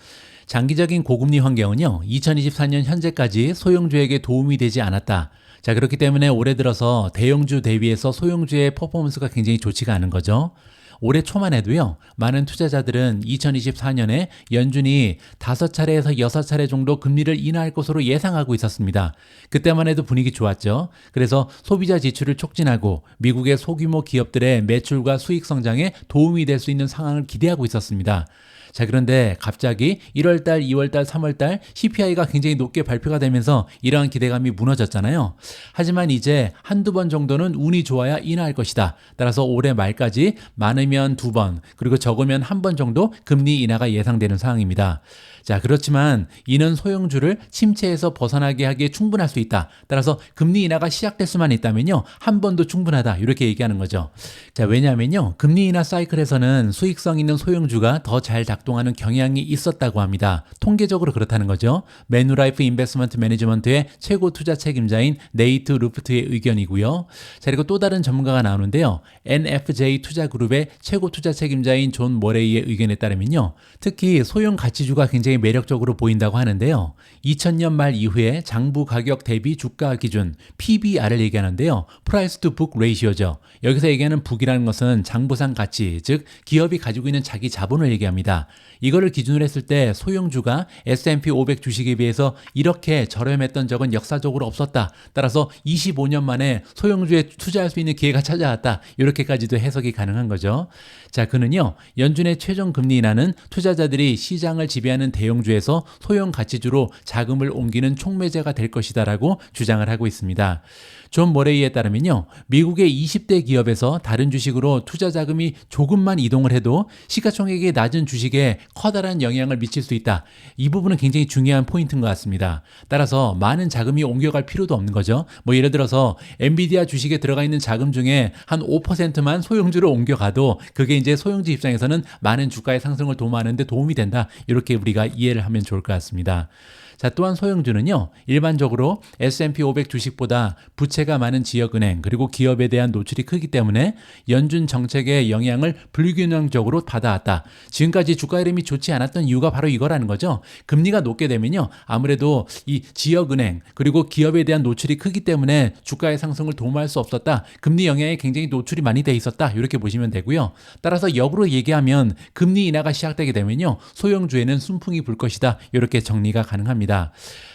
장기적인 고금리 환경은요, 2024년 현재까지 소형주에게 도움이 되지 않았다. 자, 그렇기 때문에 올해 들어서 대형주 대비해서 소형주의 퍼포먼스가 굉장히 좋지가 않은 거죠. 올해 초만 해도요, 많은 투자자들은 2024년에 연준이 5차례에서 6차례 정도 금리를 인하할 것으로 예상하고 있었습니다. 그때만 해도 분위기 좋았죠. 그래서 소비자 지출을 촉진하고 미국의 소규모 기업들의 매출과 수익 성장에 도움이 될 수 있는 상황을 기대하고 있었습니다. 자, 그런데 갑자기 1월달, 2월달, 3월달 CPI가 굉장히 높게 발표가 되면서 이러한 기대감이 무너졌잖아요. 하지만 이제 한두 번 정도는 운이 좋아야 인하할 것이다. 따라서 올해 말까지 많으면 2번, 그리고 적으면 1번 정도 금리 인하가 예상되는 상황입니다. 자, 그렇지만 이는 소형주를 침체에서 벗어나게 하기에 충분할 수 있다. 따라서 금리 인하가 시작될 수만 있다면요, 한 번도 충분하다. 이렇게 얘기하는 거죠. 자, 왜냐하면요, 금리 인하 사이클에서는 수익성 있는 소형주가 더 잘 작동하는 경향이 있었다고 합니다. 통계적으로 그렇다는 거죠. 매누라이프 인베스트먼트 매니지먼트의 최고 투자 책임자인 네이트 루프트의 의견이고요. 자, 그리고 또 다른 전문가가 나오는데요. NFJ 투자그룹의 최고 투자 책임자인 존 모레이의 의견에 따르면요, 특히 소형 가치주가 굉장히 매력적으로 보인다고 하는데요. 2000년 말 이후에 장부 가격 대비 주가 기준 PBR을 얘기하는데요. Price to Book Ratio죠. 여기서 얘기하는 북이라는 것은 장부상 가치, 즉 기업이 가지고 있는 자기 자본을 얘기합니다. 이거를 기준으로 했을 때 소형주가 S&P 500 주식에 비해서 이렇게 저렴했던 적은 역사적으로 없었다. 따라서 25년 만에 소형주에 투자할 수 있는 기회가 찾아왔다. 이렇게까지도 해석이 가능한 거죠. 자, 그는요, 연준의 최종 금리 인하는 투자자들이 시장을 지배하는 대형주에서 소형 가치주로 자금을 옮기는 촉매제가 될 것이다라고 주장을 하고 있습니다. 존 머레이에 따르면요, 미국의 20대 기업에서 다른 주식으로 투자 자금이 조금만 이동을 해도 시가총액이 낮은 주식에 커다란 영향을 미칠 수 있다. 이 부분은 굉장히 중요한 포인트인 것 같습니다. 따라서 많은 자금이 옮겨갈 필요도 없는 거죠. 뭐 예를 들어서 엔비디아 주식에 들어가 있는 자금 중에 한 5%만 소형주로 옮겨가도 그게 이제 소형주 입장에서는 많은 주가의 상승을 도모하는 데 도움이 된다. 이렇게 우리가 이해를 하면 좋을 것 같습니다. 자, 또한 소형주는요, 일반적으로 S&P 500 주식보다 부채가 많은 지역은행 그리고 기업에 대한 노출이 크기 때문에 연준 정책의 영향을 불균형적으로 받아왔다. 지금까지 주가 흐름이 좋지 않았던 이유가 바로 이거라는 거죠. 금리가 높게 되면요, 아무래도 이 지역은행 그리고 기업에 대한 노출이 크기 때문에 주가의 상승을 도모할 수 없었다. 금리 영향에 굉장히 노출이 많이 돼 있었다. 이렇게 보시면 되고요. 따라서 역으로 얘기하면 금리 인하가 시작되게 되면요, 소형주에는 순풍이 불 것이다. 이렇게 정리가 가능합니다.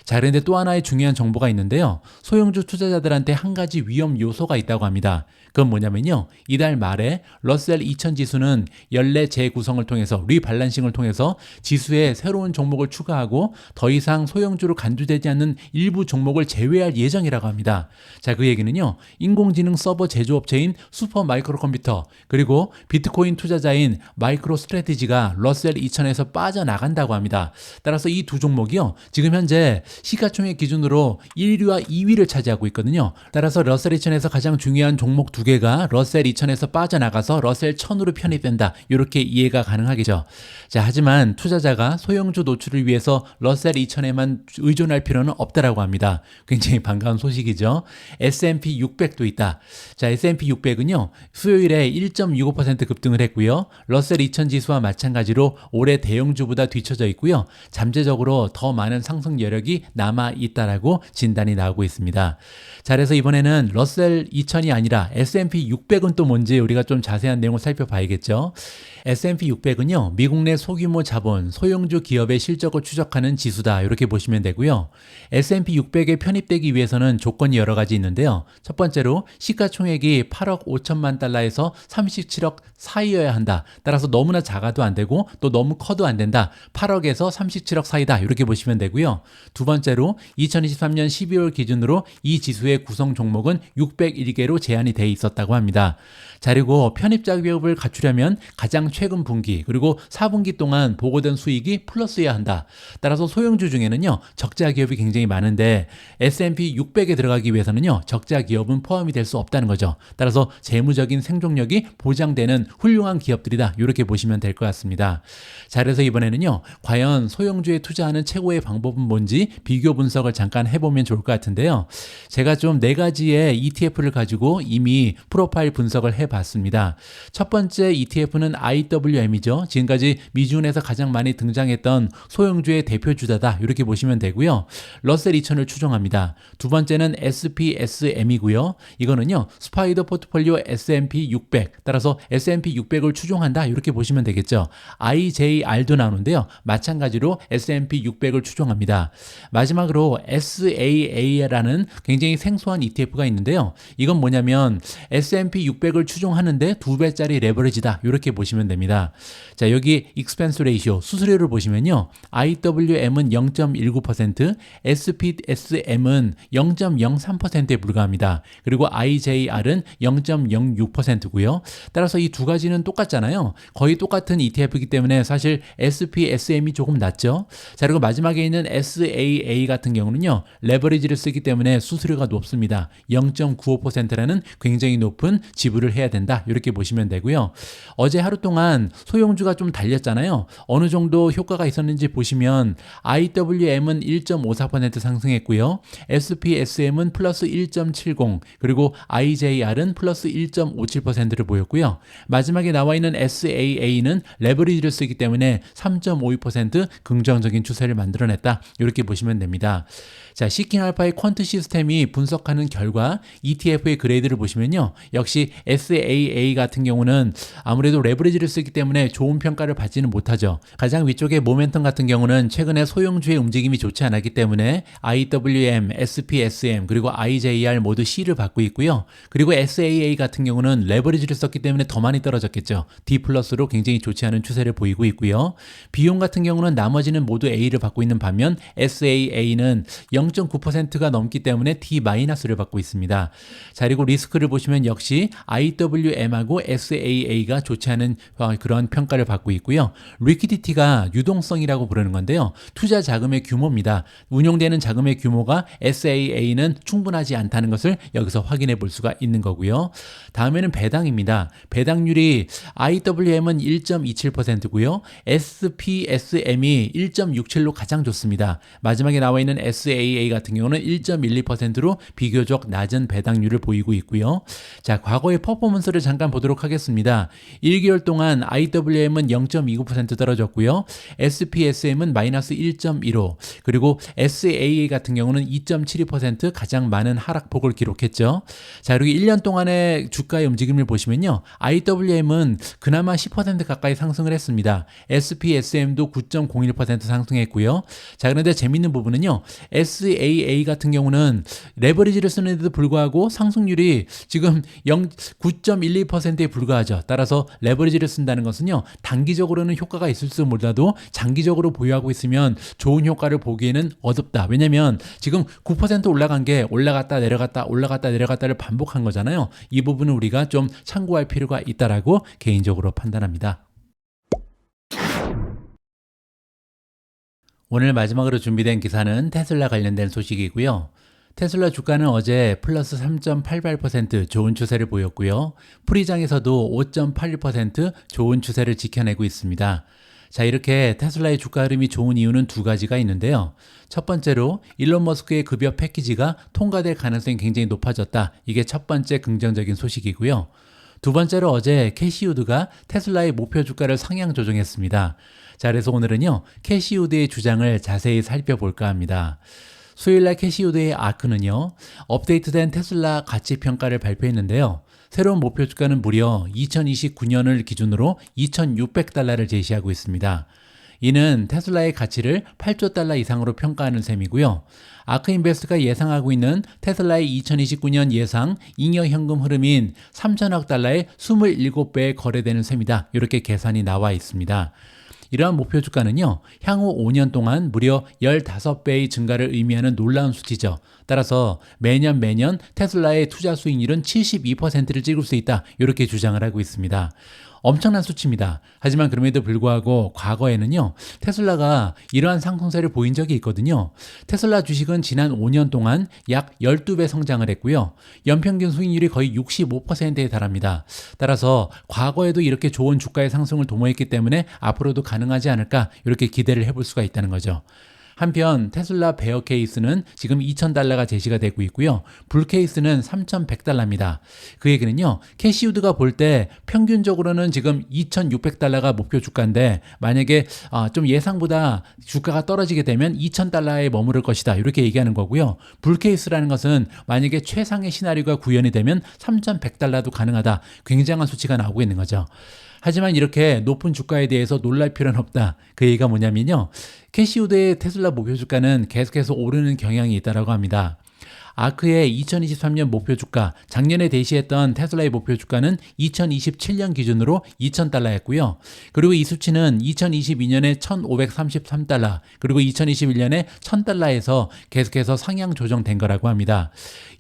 자, 그런데 또 하나의 중요한 정보가 있는데요. 소형주 투자자들한테 한 가지 위험 요소가 있다고 합니다. 그건 뭐냐면요, 이달 말에 러셀 2000 지수는 연례 재구성을 통해서 리밸런싱을 통해서 지수에 새로운 종목을 추가하고 더 이상 소형주로 간주되지 않는 일부 종목을 제외할 예정이라고 합니다. 자, 그 얘기는요, 인공지능 서버 제조업체인 슈퍼 마이크로 컴퓨터 그리고 비트코인 투자자인 마이크로 스트래티지가 러셀 2000에서 빠져나간다고 합니다. 따라서 이 두 종목이요, 지금 현재 시가총액 기준으로 1위와 2위를 차지하고 있거든요. 따라서 러셀 2000에서 가장 중요한 종목 두 개가 러셀 2000에서 빠져나가서 러셀 1000으로 편입된다. 이렇게 이해가 가능하겠죠. 자, 하지만 투자자가 소형주 노출을 위해서 러셀 2000에만 의존할 필요는 없다라고 합니다. 굉장히 반가운 소식이죠. S&P 600도 있다. 자, S&P 600은요, 수요일에 1.65% 급등을 했고요. 러셀 2000 지수와 마찬가지로 올해 대형주보다 뒤처져 있고요. 잠재적으로 더 많은 상승 여력이 남아 있다라고 진단이 나오고 있습니다. 자, 그래서 이번에는 러셀 2000이 아니라 S&P 600은 또 뭔지 우리가 좀 자세한 내용을 살펴봐야겠죠. S&P 600은요, 미국 내 소규모 자본, 소형주 기업의 실적을 추적하는 지수다. 이렇게 보시면 되고요. S&P 600에 편입되기 위해서는 조건이 여러 가지 있는데요. 첫 번째로 시가총액이 8억 5천만 달러에서 37억 사이여야 한다. 따라서 너무나 작아도 안 되고 또 너무 커도 안 된다. 8억에서 37억 사이다. 이렇게 보시면 되고요. 두 번째로 2023년 12월 기준으로 이 지수의 구성 종목은 601개로 제한이 돼 있었다고 합니다. 자, 그리고 편입 자격을 갖추려면 가장 최근 분기 그리고 4분기 동안 보고된 수익이 플러스여야 한다. 따라서 소형주 중에는요, 적자 기업이 굉장히 많은데 S&P 600에 들어가기 위해서는요, 적자 기업은 포함이 될 수 없다는 거죠. 따라서 재무적인 생존력이 보장되는 훌륭한 기업들이다. 이렇게 보시면 될 것 같습니다. 자, 그래서 이번에는요, 과연 소형주에 투자하는 최고의 방법은 뭔지 비교 분석을 잠깐 해보면 좋을 것 같은데요. 제가 좀 4가지의 ETF를 가지고 이미 프로파일 분석을 해봤습니다. 첫 번째 ETF는 IWM이죠. 지금까지 미주은에서 가장 많이 등장했던 소형주의 대표주자다. 이렇게 보시면 되고요. 러셀 2000을 추종합니다. 두 번째는 SPSM이고요. 이거는요, 스파이더 포트폴리오 S&P 600. 따라서 S&P 600을 추종한다. 이렇게 보시면 되겠죠. IJR도 나오는데요. 마찬가지로 S&P 600을 추종합니다. 마지막으로 SAA라는 굉장히 생소한 ETF가 있는데요. 이건 뭐냐면 S&P 600을 추종하는데 2배짜리 레버리지다. 이렇게 보시면 됩니다. 자, 여기 expense ratio, 수수료를 보시면요. IWM은 0.19%, SPSM은 0.03%에 불과합니다. 그리고 IJR은 0.06%고요. 따라서 이 두 가지는 똑같잖아요. 거의 똑같은 ETF이기 때문에 사실 SPSM이 조금 낮죠. 자, 그리고 마지막에 있는 SAA 같은 경우는요, 레버리지를 쓰기 때문에 수수료가 높습니다. 0.95%라는 굉장히 높은 지불을 해야 된다. 이렇게 보시면 되고요. 어제 하루 동안 소형주가 좀 달렸잖아요. 어느 정도 효과가 있었는지 보시면 IWM은 1.54% 상승했고요. SPSM은 플러스 1.70, 그리고 IJR은 플러스 1.57%를 보였고요. 마지막에 나와 있는 SAA는 레버리지를 쓰기 때문에 3.52% 긍정적인 추세를 만들어냈다. 있다. 이렇게 보시면 됩니다. 자, 시킨알파의 퀀트 시스템이 분석하는 결과 ETF의 그레이드를 보시면요. 역시 SAA 같은 경우는 아무래도 레버리지를 쓰기 때문에 좋은 평가를 받지는 못하죠. 가장 위쪽의 모멘텀 같은 경우는 최근에 소형주의 움직임이 좋지 않았기 때문에 IWM, SPSM 그리고 IJR 모두 C를 받고 있고요. 그리고 SAA 같은 경우는 레버리지를 썼기 때문에 더 많이 떨어졌겠죠. D 플러스로 굉장히 좋지 않은 추세를 보이고 있고요. 비용 같은 경우는 나머지는 모두 A를 받고 있는 반면 SAA는 0.9%가 넘기 때문에 D-를 받고 있습니다. 자, 그리고 리스크를 보시면 역시 IWM하고 SAA가 좋지 않은 그런 평가를 받고 있고요. 리퀴디티가 유동성이라고 부르는 건데요. 투자 자금의 규모입니다. 운용되는 자금의 규모가 SAA는 충분하지 않다는 것을 여기서 확인해 볼 수가 있는 거고요. 다음에는 배당입니다. 배당률이 IWM은 1.27%고요. SPSM이 1.67로 가장 좋습니다. 마지막에 나와 있는 SAA 같은 경우는 1.12%로 비교적 낮은 배당률을 보이고 있고요. 자, 과거의 퍼포먼스를 잠깐 보도록 하겠습니다. 1개월 동안 IWM은 0.29% 떨어졌고요. SPSM은 마이너스 1.15, 그리고 SAA 같은 경우는 2.72% 가장 많은 하락폭을 기록했죠. 자, 그리고 1년 동안의 주가의 움직임을 보시면요. IWM은 그나마 10% 가까이 상승을 했습니다. SPSM도 9.01% 상승했고요. 자, 그런데 재밌는 부분은요. SAA 같은 경우는 레버리지를 쓰는데도 불구하고 상승률이 지금 9.12%에 불과하죠. 따라서 레버리지를 쓴다는 것은요. 단기적으로는 효과가 있을지 몰라도 장기적으로 보유하고 있으면 좋은 효과를 보기에는 어렵다. 왜냐면 지금 9% 올라간 게 올라갔다 내려갔다 올라갔다 내려갔다를 반복한 거잖아요. 이 부분은 우리가 좀 참고할 필요가 있다라고 개인적으로 판단합니다. 오늘 마지막으로 준비된 기사는 테슬라 관련된 소식이고요. 테슬라 주가는 어제 플러스 3.88% 좋은 추세를 보였고요. 프리장에서도 5.81% 좋은 추세를 지켜내고 있습니다. 자, 이렇게 테슬라의 주가 흐름이 좋은 이유는 두 가지가 있는데요. 첫 번째로 일론 머스크의 급여 패키지가 통과될 가능성이 굉장히 높아졌다. 이게 첫 번째 긍정적인 소식이고요. 두 번째로 어제 캐시우드가 테슬라의 목표 주가를 상향 조정했습니다. 자, 그래서 오늘은요, 캐시우드의 주장을 자세히 살펴볼까 합니다. 수요일날 캐시우드의 아크는요, 업데이트된 테슬라 가치 평가를 발표했는데요. 새로운 목표 주가는 무려 2029년을 기준으로 2,600달러를 제시하고 있습니다. 이는 테슬라의 가치를 8조 달러 이상으로 평가하는 셈이고요. 아크인베스트가 예상하고 있는 테슬라의 2029년 예상 잉여 현금 흐름인 3천억 달러의 27배에 거래되는 셈이다. 이렇게 계산이 나와 있습니다. 이러한 목표 주가는요, 향후 5년 동안 무려 15배의 증가를 의미하는 놀라운 수치죠. 따라서 매년 테슬라의 투자 수익률은 72%를 찍을 수 있다. 이렇게 주장을 하고 있습니다. 엄청난 수치입니다. 하지만 그럼에도 불구하고 과거에는요, 테슬라가 이러한 상승세를 보인 적이 있거든요. 테슬라 주식은 지난 5년 동안 약 12배 성장을 했고요. 연평균 수익률이 거의 65%에 달합니다. 따라서 과거에도 이렇게 좋은 주가의 상승을 도모했기 때문에 앞으로도 가능하지 않을까 이렇게 기대를 해볼 수가 있다는 거죠. 한편 테슬라 베어 케이스는 지금 2,000달러가 제시가 되고 있고요. 불 케이스는 3,100달러입니다. 그 얘기는요. 캐시우드가 볼 때 평균적으로는 지금 2,600달러가 목표 주가인데 만약에 좀 예상보다 주가가 떨어지게 되면 2,000달러에 머무를 것이다. 이렇게 얘기하는 거고요. 불 케이스라는 것은 만약에 최상의 시나리오가 구현이 되면 3,100달러도 가능하다. 굉장한 수치가 나오고 있는 거죠. 하지만 이렇게 높은 주가에 대해서 놀랄 필요는 없다. 그 얘기가 뭐냐면요. 캐시우드의 테슬라 목표 주가는 계속해서 오르는 경향이 있다고 합니다. 아크의 2023년 목표 주가, 작년에 제시했던 테슬라의 목표 주가는 2027년 기준으로 2,000달러였고요. 그리고 이 수치는 2022년에 1,533달러, 그리고 2021년에 1,000달러에서 계속해서 상향 조정된 거라고 합니다.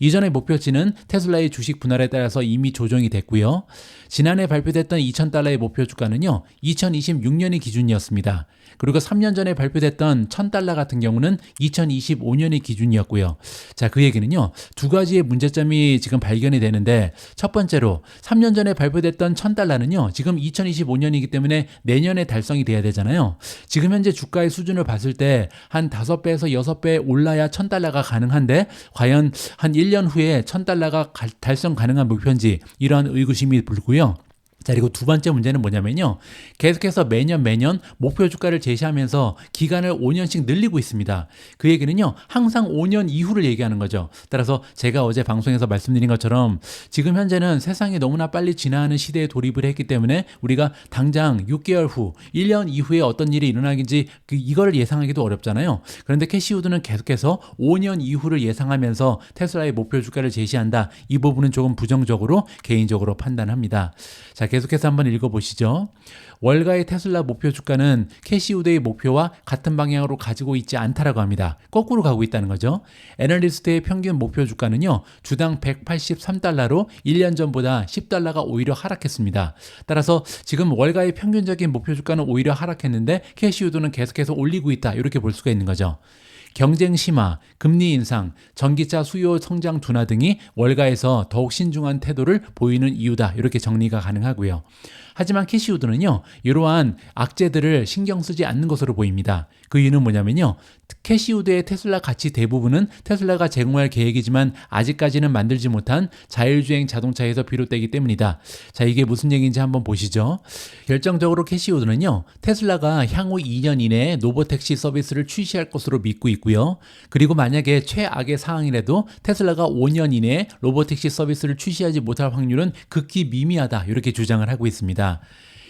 이전의 목표치는 테슬라의 주식 분할에 따라서 이미 조정이 됐고요. 지난해 발표됐던 2,000달러의 목표 주가는요, 2026년이 기준이었습니다. 그리고 3년 전에 발표됐던 1,000달러 같은 경우는 2025년이 기준이었고요. 자, 그 얘기는요, 두 가지의 문제점이 지금 발견이 되는데, 첫 번째로 3년 전에 발표됐던 1,000달러는요, 지금 2025년이기 때문에 내년에 달성이 돼야 되잖아요. 지금 현재 주가의 수준을 봤을 때 한 5배에서 6배 올라야 1,000달러가 가능한데, 과연 한 1년 후에 1,000달러가 달성 가능한 목표인지 이러한 의구심이 들고요. 자, 그리고 두 번째 문제는 뭐냐면요. 계속해서 매년 목표 주가를 제시하면서 기간을 5년씩 늘리고 있습니다. 그 얘기는요, 항상 5년 이후를 얘기하는 거죠. 따라서 제가 어제 방송에서 말씀드린 것처럼 지금 현재는 세상이 너무나 빨리 지나가는 시대에 돌입을 했기 때문에 우리가 당장 6개월 후, 1년 이후에 어떤 일이 일어나긴지 이거를 예상하기도 어렵잖아요. 그런데 캐시우드는 계속해서 5년 이후를 예상하면서 테슬라의 목표 주가를 제시한다. 이 부분은 조금 부정적으로 개인적으로 판단합니다. 자, 계속해서 한번 읽어보시죠. 월가의 테슬라 목표 주가는 캐시우드의 목표와 같은 방향으로 가지고 있지 않다라고 합니다. 거꾸로 가고 있다는 거죠. 애널리스트의 평균 목표 주가는요, 주당 183달러로 1년 전보다 10달러가 오히려 하락했습니다. 따라서 지금 월가의 평균적인 목표 주가는 오히려 하락했는데 캐시우드는 계속해서 올리고 있다. 이렇게 볼 수가 있는 거죠. 경쟁 심화, 금리 인상, 전기차 수요 성장 둔화 등이 월가에서 더욱 신중한 태도를 보이는 이유다. 이렇게 정리가 가능하고요. 하지만 캐시우드는요, 이러한 악재들을 신경 쓰지 않는 것으로 보입니다. 그 이유는 뭐냐면요, 캐시우드의 테슬라 가치 대부분은 테슬라가 제공할 계획이지만 아직까지는 만들지 못한 자율주행 자동차에서 비롯되기 때문이다. 자, 이게 무슨 얘기인지 한번 보시죠. 결정적으로 캐시우드는요, 테슬라가 향후 2년 이내에 로보택시 서비스를 출시할 것으로 믿고 있고요. 그리고 만약에 최악의 상황이라도 테슬라가 5년 이내에 로보택시 서비스를 출시하지 못할 확률은 극히 미미하다. 이렇게 주장을 하고 있습니다.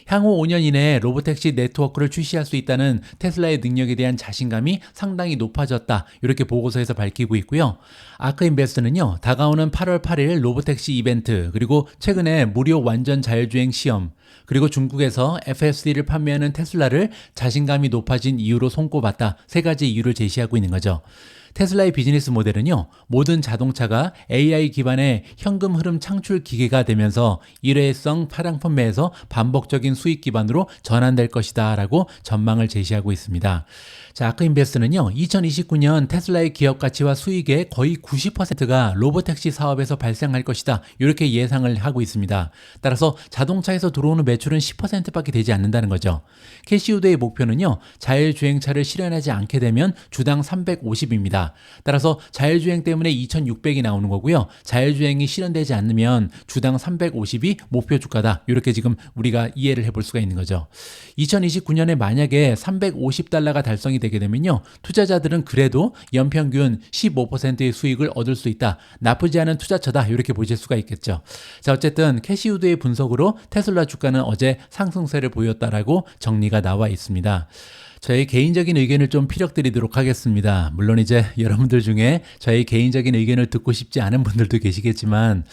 향후 5년 이내에 로보택시 네트워크를 출시할 수 있다는 테슬라의 능력에 대한 자신감이 상당히 높아졌다. 이렇게 보고서에서 밝히고 있고요. 아크인베스트는요, 다가오는 8월 8일 로보택시 이벤트, 그리고 최근에 무료 완전 자율주행 시험, 그리고 중국에서 FSD를 판매하는 테슬라를 자신감이 높아진 이유로 손꼽았다. 세 가지 이유를 제시하고 있는 거죠. 테슬라의 비즈니스 모델은요, 모든 자동차가 AI 기반의 현금 흐름 창출 기계가 되면서 일회성 차량 판매에서 반복적인 수익 기반으로 전환될 것이다 라고 전망을 제시하고 있습니다. 자, 아크인베스트는요, 2029년 테슬라의 기업 가치와 수익의 거의 90%가 로보택시 사업에서 발생할 것이다. 이렇게 예상을 하고 있습니다. 따라서 자동차에서 들어오는 매출은 10%밖에 되지 않는다는 거죠. 캐시우드의 목표는요, 자율주행차를 실현하지 않게 되면 주당 350입니다. 따라서 자율주행 때문에 2600이 나오는 거고요. 자율주행이 실현되지 않으면 주당 350이 목표 주가다. 이렇게 지금 우리가 이해를 해볼 수가 있는 거죠. 2029년에 만약에 350달러가 달성이 되게 되면요, 투자자들은 그래도 연평균 15%의 수익을 얻을 수 있다. 나쁘지 않은 투자처다. 이렇게 보실 수가 있겠죠. 자, 어쨌든 캐시우드의 분석으로 테슬라 주가는 어제 상승세를 보였다라고 정리가 나와 있습니다. 저희 개인적인 의견을 좀 피력드리도록 하겠습니다. 물론 이제 여러분들 중에 저희 개인적인 의견을 듣고 싶지 않은 분들도 계시겠지만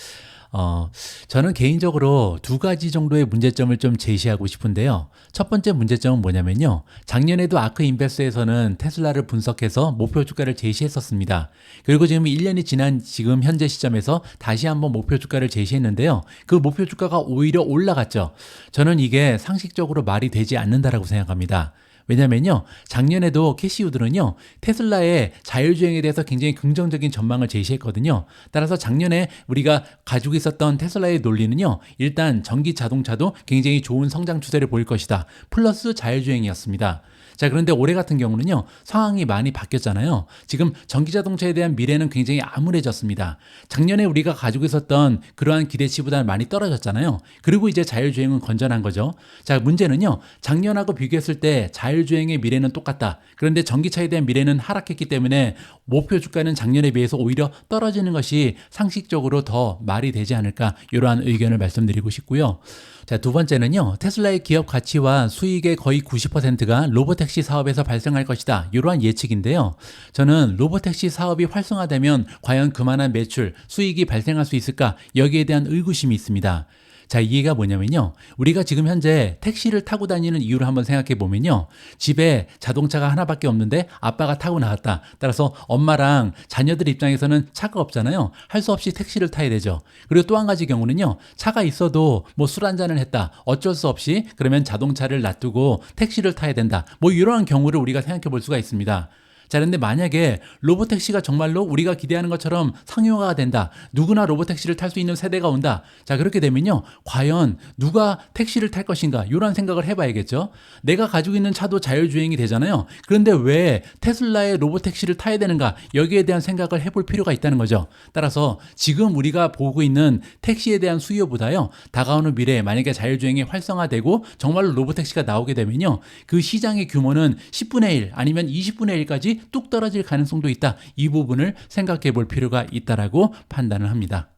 저는 개인적으로 두 가지 정도의 문제점을 좀 제시하고 싶은데요. 첫 번째 문제점은 뭐냐면요, 작년에도 아크인베스트에서는 테슬라를 분석해서 목표 주가를 제시했었습니다. 그리고 지금 1년이 지난 지금 현재 시점에서 다시 한번 목표 주가를 제시했는데요, 그 목표 주가가 오히려 올라갔죠. 저는 이게 상식적으로 말이 되지 않는다라고 생각합니다. 왜냐면요, 작년에도 캐시우드는요, 테슬라의 자율주행에 대해서 굉장히 긍정적인 전망을 제시했거든요. 따라서 작년에 우리가 가지고 있었던 테슬라의 논리는요, 일단 전기 자동차도 굉장히 좋은 성장 추세를 보일 것이다. 플러스 자율주행이었습니다. 자, 그런데 올해 같은 경우는요, 상황이 많이 바뀌었잖아요. 지금 전기자동차에 대한 미래는 굉장히 암울해졌습니다. 작년에 우리가 가지고 있었던 그러한 기대치보다는 많이 떨어졌잖아요. 그리고 이제 자율주행은 건전한 거죠. 자, 문제는요, 작년하고 비교했을 때 자율주행의 미래는 똑같다. 그런데 전기차에 대한 미래는 하락했기 때문에 목표 주가는 작년에 비해서 오히려 떨어지는 것이 상식적으로 더 말이 되지 않을까, 이러한 의견을 말씀드리고 싶고요. 자, 두 번째는요, 테슬라의 기업 가치와 수익의 거의 90%가 로보택시 사업에서 발생할 것이다. 이러한 예측인데요. 저는 로보택시 사업이 활성화되면 과연 그만한 매출, 수익이 발생할 수 있을까? 여기에 대한 의구심이 있습니다. 자, 이해가 뭐냐면요, 우리가 지금 현재 택시를 타고 다니는 이유를 한번 생각해 보면요, 집에 자동차가 하나밖에 없는데 아빠가 타고 나왔다. 따라서 엄마랑 자녀들 입장에서는 차가 없잖아요. 할 수 없이 택시를 타야 되죠. 그리고 또 한 가지 경우는요, 차가 있어도 뭐 술 한잔을 했다, 어쩔 수 없이 그러면 자동차를 놔두고 택시를 타야 된다. 뭐 이러한 경우를 우리가 생각해 볼 수가 있습니다. 자, 그런데 만약에 로보택시가 정말로 우리가 기대하는 것처럼 상용화가 된다. 누구나 로보택시를 탈 수 있는 세대가 온다. 자, 그렇게 되면요. 과연 누가 택시를 탈 것인가? 이런 생각을 해봐야겠죠. 내가 가지고 있는 차도 자율주행이 되잖아요. 그런데 왜 테슬라의 로보택시를 타야 되는가? 여기에 대한 생각을 해볼 필요가 있다는 거죠. 따라서 지금 우리가 보고 있는 택시에 대한 수요보다요. 다가오는 미래에 만약에 자율주행이 활성화되고 정말로 로보택시가 나오게 되면요. 그 시장의 규모는 10분의 1 아니면 20분의 1까지 뚝 떨어질 가능성도 있다. 이 부분을 생각해 볼 필요가 있다라고 판단을 합니다.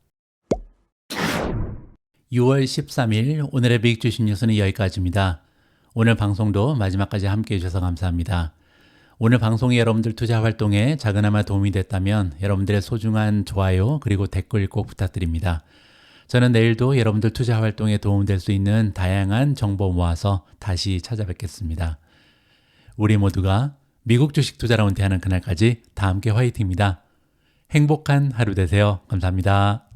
6월 13일 오늘의 빅 주식 뉴스는 여기까지입니다. 오늘 방송도 마지막까지 함께 해주셔서 감사합니다. 오늘 방송이 여러분들 투자 활동에 작은아마 도움이 됐다면 여러분들의 소중한 좋아요 그리고 댓글 꼭 부탁드립니다. 저는 내일도 여러분들 투자 활동에 도움될 수 있는 다양한 정보 모아서 다시 찾아뵙겠습니다. 우리 모두가 미국 주식 투자로 은퇴하는 그날까지 다 함께 화이팅입니다. 행복한 하루 되세요. 감사합니다.